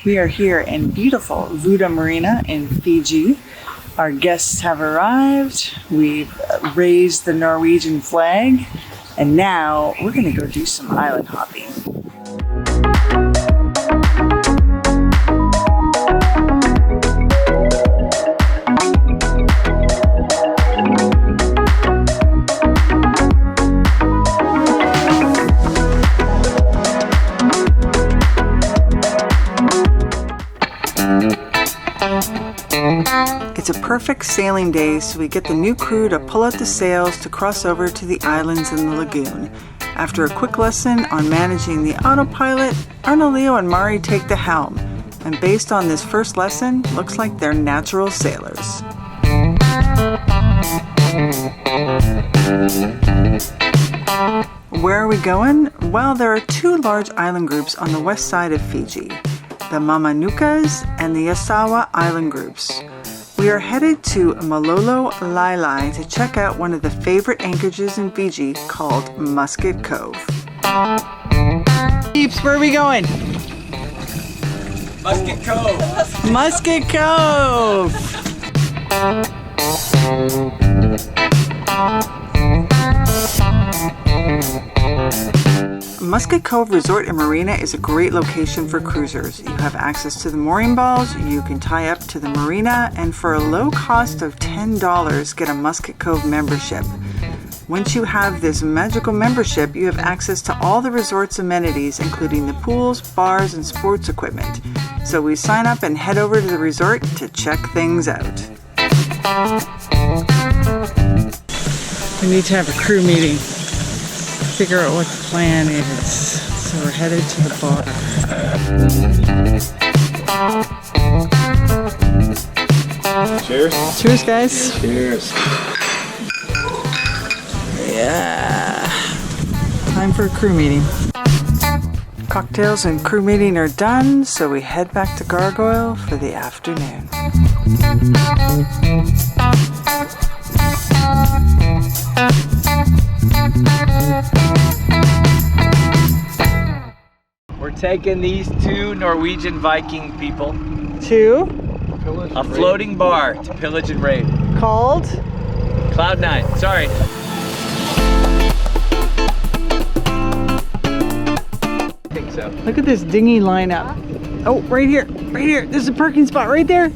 We are here in beautiful Vuda Marina in Fiji. Our guests have arrived. We've raised the Norwegian flag, and now we're going to go do some island hopping. It's a perfect sailing day, so we get the new crew to pull out the sails to cross over to the islands in the lagoon. After a quick lesson on managing the autopilot, Anno, Leo, and Mari take the helm. And based on this first lesson, looks like they're natural sailors. Where are we going? Well, there are two large island groups on the west side of Fiji, the Mamanukas and the Yasawa island groups. We are headed to Malolo Lailai to check out one of the favorite anchorages in Fiji called Musket Cove. Peeps, where are we going? Musket Cove! Musket Cove! Musket Cove Resort and Marina is a great location for cruisers. You have access to the mooring balls, you can tie up to the marina, and for a low cost of $10, get a Musket Cove membership. Once you have this magical membership, you have access to all the resort's amenities, including the pools, bars, and sports equipment. So we sign up and head over to the resort to check things out. We need to have a crew meeting. Figure out what the plan is. So we're headed to the bar. Cheers. Cheers, guys. Cheers. Yeah. Time for a crew meeting. Cocktails and crew meeting are done, so we head back to Gargoyle for the afternoon. We're taking these two Norwegian Viking people Two. a floating bar to pillage and raid. Called? Cloud 9. Sorry. I think so. Look at this dinghy lineup. Oh, right here. Right here. There's a parking spot right there.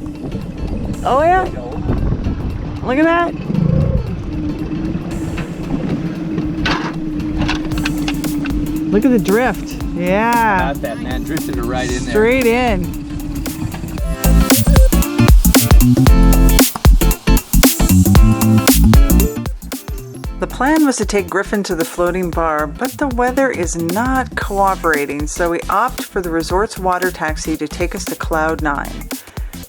Oh, yeah. Look at that. Look at the drift. Yeah. Got that, man. Drifted it right in there. Straight in. The plan was to take Griffin to the floating bar, but the weather is not cooperating, so we opt for the resort's water taxi to take us to Cloud 9.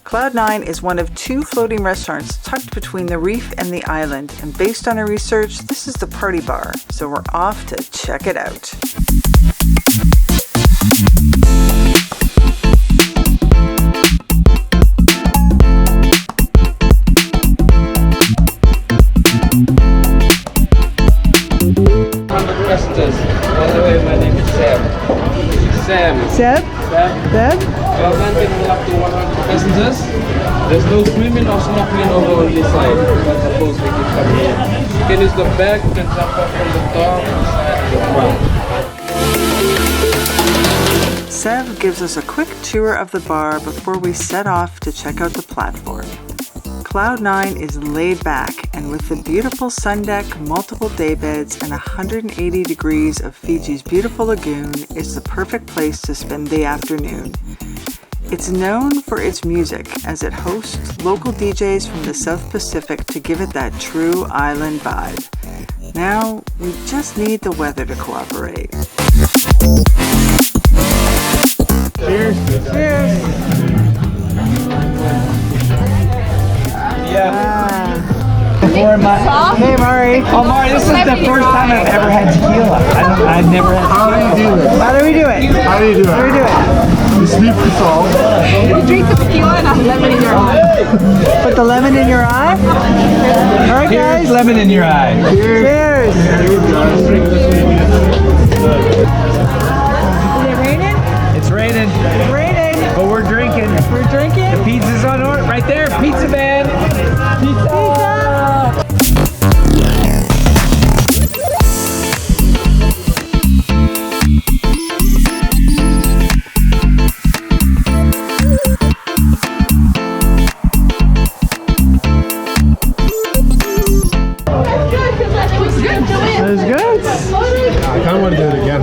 Cloud 9 is one of two floating restaurants tucked between the reef and the island, and based on our research, this is the party bar, so we're off to check it out. By the way, my name is Sam. Seb? Seb? Seb? Well, landing up to 100 passengers. There's no swimming or snorkeling over on this side. But suppose we can come here. You can use the back, you can jump up from the top, the side, the front. Seb gives us a quick tour of the bar before we set off to check out the platform. Cloud 9 is laid back, and with the beautiful sun deck, multiple day beds, and 180 degrees of Fiji's beautiful lagoon, it's the perfect place to spend the afternoon. It's known for its music, as it hosts local DJs from the South Pacific to give it that true island vibe. Now, we just need the weather to cooperate. Cheers! Cheers! Yeah. Hey, Mari. Oh, Mari, this is the first time I've ever had tequila. I've never had tequila. How do we do it? How do you do it? How do we do it? You sweep the salt. You drink the tequila and have lemon in your eye. Put the lemon in your eye? All right, guys. Here's lemon in your eye. Cheers. Is it raining? It's raining. It's raining. But we're there, pizza man. Pizza. That was good. I kind of want to do it again.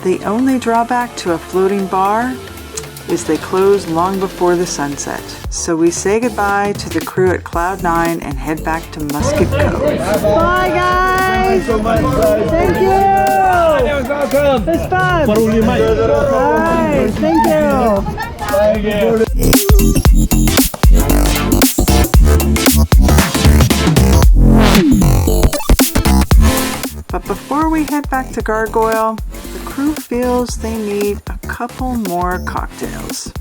The only drawback to a floating bar is they close long before the sunset. So we say goodbye to the crew at Cloud 9 and head back to Musket Cove. Bye guys! Thank you so much, guys. Thank you! That was awesome. It's fun! Nice, thank you! But before we head back to Gargoyle, the crew feels they need a couple more cocktails.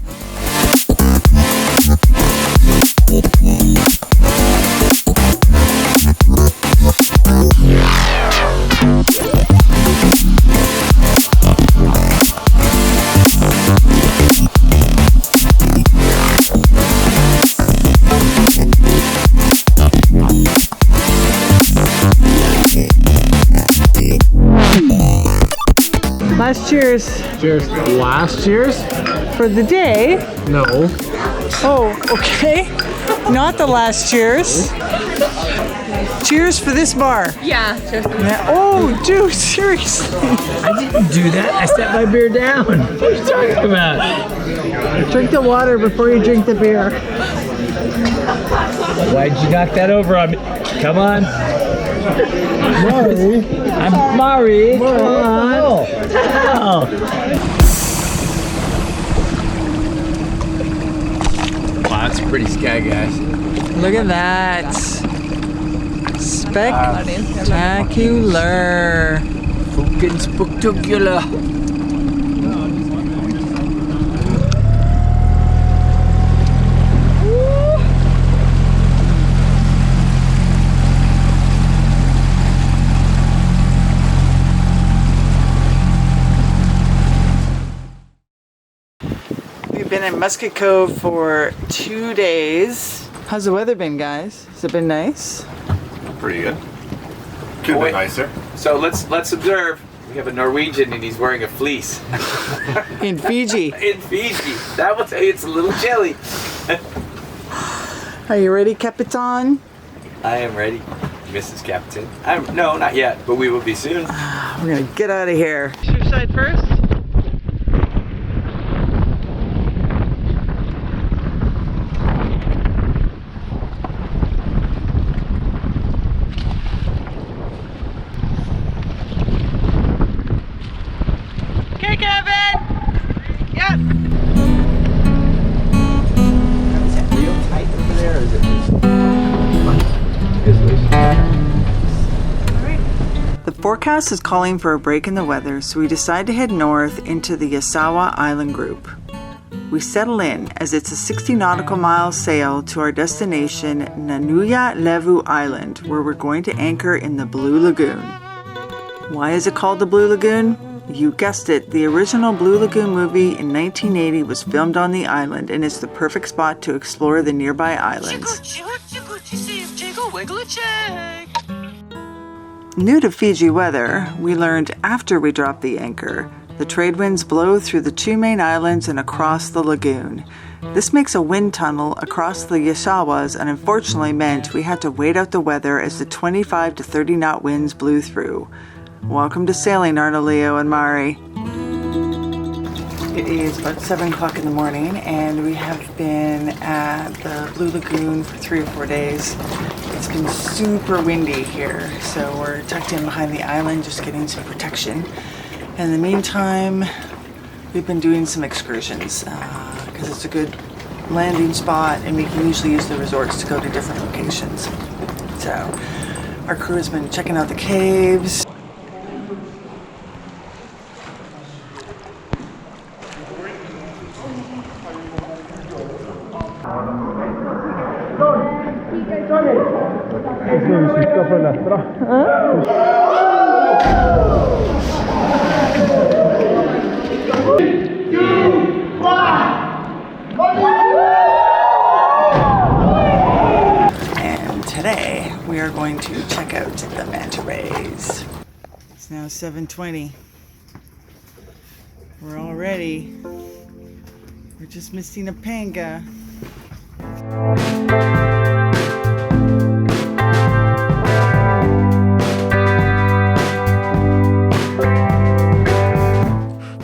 Last cheers Cheers. Last cheers? for the day. No. Oh, okay. Not the last cheers. Cheers for this bar. Yeah, cheers. Yeah. Oh, dude, seriously. I didn't do that. I set my beer down. What are you talking about? Drink the water before you drink the beer. Why'd you knock that over on me? Come on. Mari. I'm Mari. Come on. Oh. Wow, that's pretty sky, guys. Look at that. Spectacular. Fucking spectacular. We've been in Musket Cove for 2 days. How's the weather been, guys? Has it been nice? Pretty good. Could be nicer. So let's observe. We have a Norwegian and he's wearing a fleece. In Fiji. In Fiji. That will tell you it's a little chilly. Are you ready, Capitan? I am ready, Mrs. Captain. No, not yet, but we will be soon. We're gonna get out of here. Your side first? Okay, Kevin! Yep! Is it real tight over there, or is it The forecast is calling for a break in the weather, so we decide to head north into the Yasawa Island group. We settle in as it's a 60 nautical mile sail to our destination, Nanuya Levu Island, where we're going to anchor in the Blue Lagoon. Why is it called the Blue Lagoon? You guessed it, the original Blue Lagoon movie in 1980 was filmed on the island, and it's the perfect spot to explore the nearby islands. New to Fiji weather, we learned after we dropped the anchor, the trade winds blow through the 2 main islands and across the lagoon. This makes a wind tunnel across the Yasawas and unfortunately meant we had to wait out the weather as the 25 to 30 knot winds blew through. Welcome to sailing, Arno, Leo, and Mari. It is about 7 o'clock in the morning and we have been at the Blue Lagoon for 3 or 4 days. It's been super windy here, so we're tucked in behind the island just getting some protection. In the meantime, we've been doing some excursions because it's a good landing spot and we can usually use the resorts to go to different locations. So our crew has been checking out the caves. And today we are going to check out the Manta Rays. It's now 7:20. We're all ready. We're just missing a panga.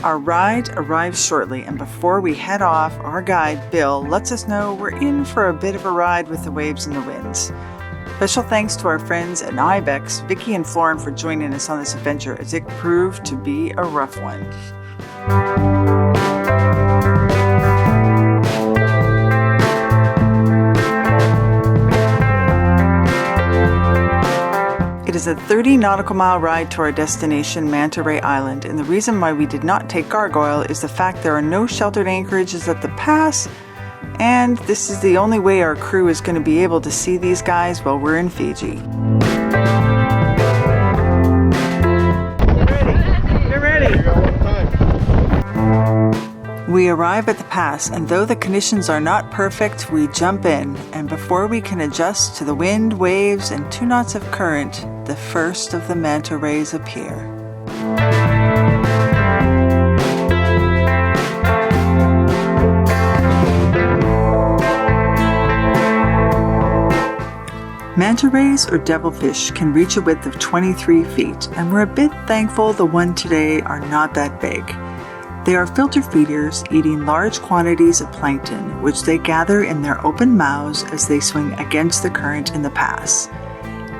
Our ride arrives shortly, and before we head off, our guide, Bill, lets us know we're in for a bit of a ride with the waves and the winds. Special thanks to our friends at Ibex, Vicky and Florin, for joining us on this adventure, as it proved to be a rough one. It is a 30 nautical mile ride to our destination, Manta Ray Island, and the reason why we did not take Gargoyle is the fact there are no sheltered anchorages at the pass, and this is the only way our crew is going to be able to see these guys while we're in Fiji. Get ready! We arrive at the pass, and though the conditions are not perfect, we jump in, and before we can adjust to the wind, waves, and 2 knots of current, the first of the Manta Rays appear. Manta Rays, or devilfish, can reach a width of 23 feet, and we're a bit thankful the one today are not that big. They are filter feeders, eating large quantities of plankton, which they gather in their open mouths as they swing against the current in the pass.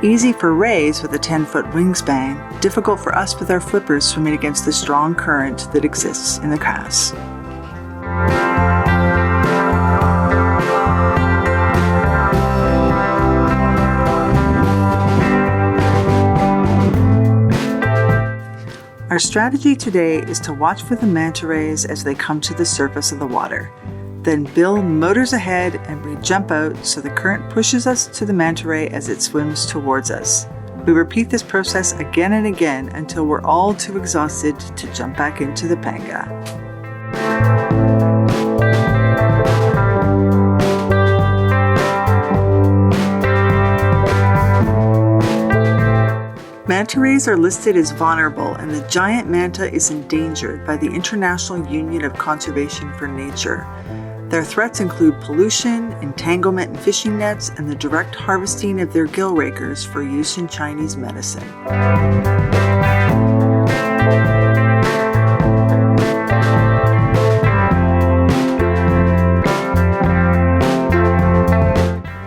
Easy for rays with a 10-foot wingspan, difficult for us with our flippers swimming against the strong current that exists in the pass. Our strategy today is to watch for the manta rays as they come to the surface of the water. Then Bill motors ahead and we jump out so the current pushes us to the manta ray as it swims towards us. We repeat this process again and again until we're all too exhausted to jump back into the panga. Manta rays are listed as vulnerable, and the giant manta is endangered by the International Union of Conservation for Nature. Their threats include pollution, entanglement in fishing nets, and the direct harvesting of their gill rakers for use in Chinese medicine.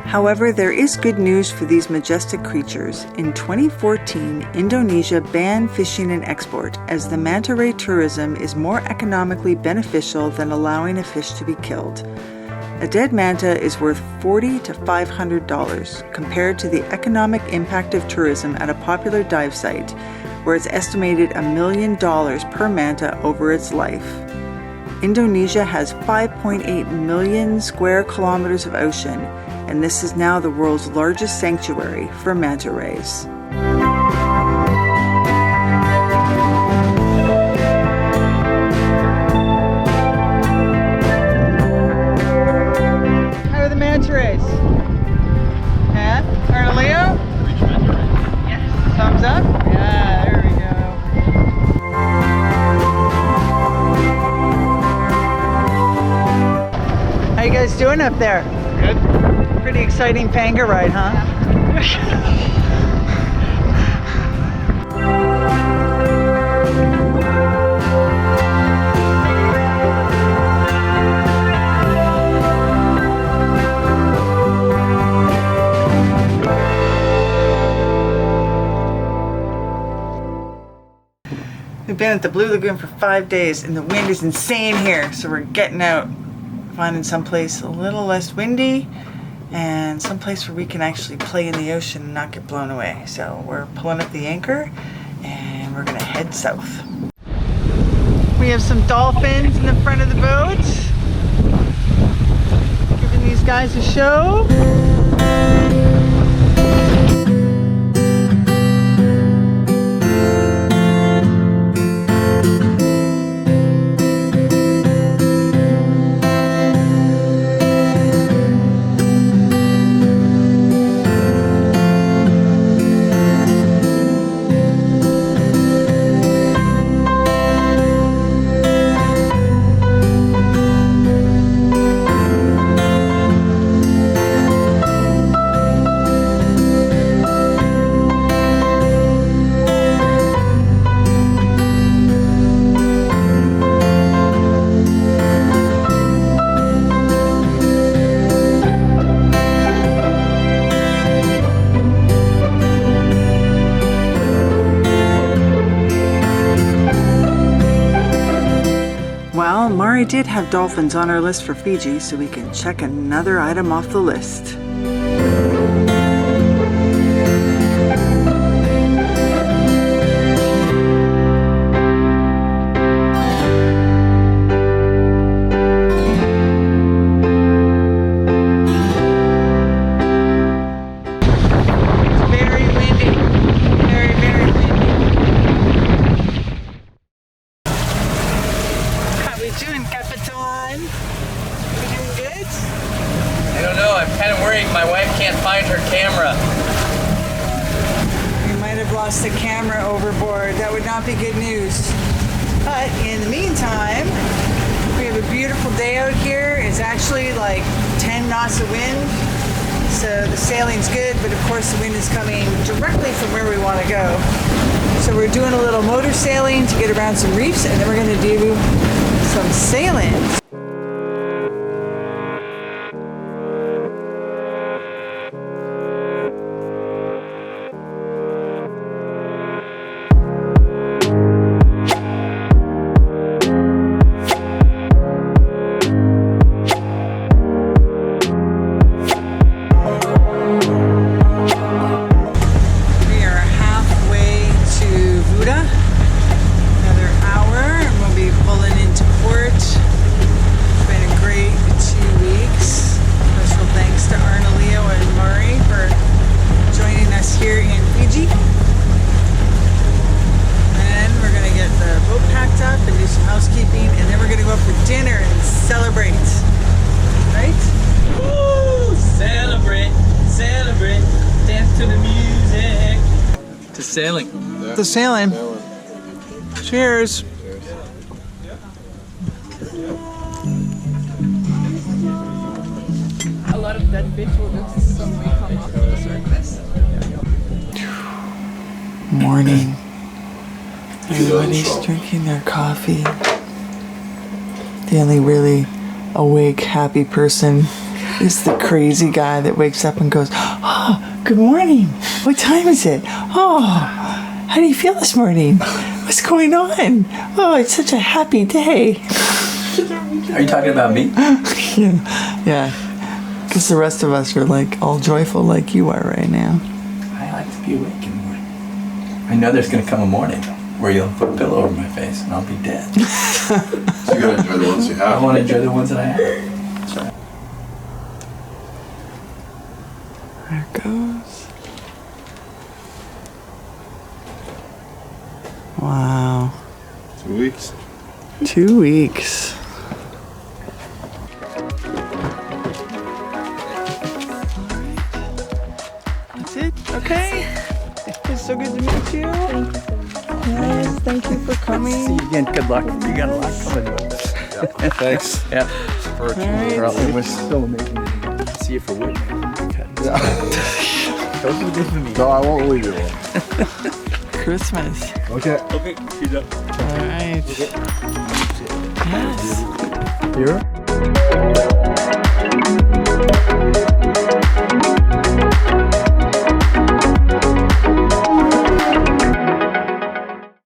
However, there is good news for these majestic creatures. In 2014, Indonesia banned fishing and export, as the manta ray tourism is more economically beneficial than allowing a fish to be killed. A dead manta is worth $40 to $500, compared to the economic impact of tourism at a popular dive site, where it's estimated $1 million per manta over its life. Indonesia has 5.8 million square kilometers of ocean, and this is now the world's largest sanctuary for manta rays. How are the manta rays? Yeah? Carla? Yes. Thumbs up? Yeah, there we go. How you guys doing up there? Good. Pretty exciting panga ride, huh? We've been at the Blue Lagoon for 5 days and the wind is insane here, so we're getting out, finding someplace a little less windy and someplace where we can actually play in the ocean and not get blown away. So we're pulling up the anchor and we're gonna head south. We have some dolphins in the front of the boat, giving these guys a show. I did have dolphins on our list for Fiji, so we can check another item off the list. The camera overboard. That would not be good news. But in the meantime, we have a beautiful day out here. It's actually like 10 knots of wind, so the sailing's good, but of course the wind is coming directly from where we want to go. So we're doing a little motor sailing to get around some reefs, and then we're going to do some sailing. Sailing. The sailing. Cheers. A lot of dead fish will just suddenly come off the surface. Morning. Everybody's drinking their coffee. The only really awake, happy person is the crazy guy that wakes up and goes, "Oh, good morning. What time is it? Oh, how do you feel this morning? What's going on? Oh, it's such a happy day." Are you talking about me? Yeah. Because the rest of us are like all joyful like you are right now. I like to be awake in the morning. I know there's going to come a morning where you'll put a pillow over my face and I'll be dead. So you gotta enjoy the ones you have. I want to enjoy the ones that I have. That's right. There it goes. Wow. 2 weeks. 2 weeks. That's it? Okay. It's so good to meet you. Yes, thank you for coming. See you again. Good luck. You got a lot coming with this. Thanks. Yeah. It was so amazing. See you for wood. Yeah. Don't do this with me. No, I won't leave you alone. Christmas. Okay. Okay, he's up. All right. Here?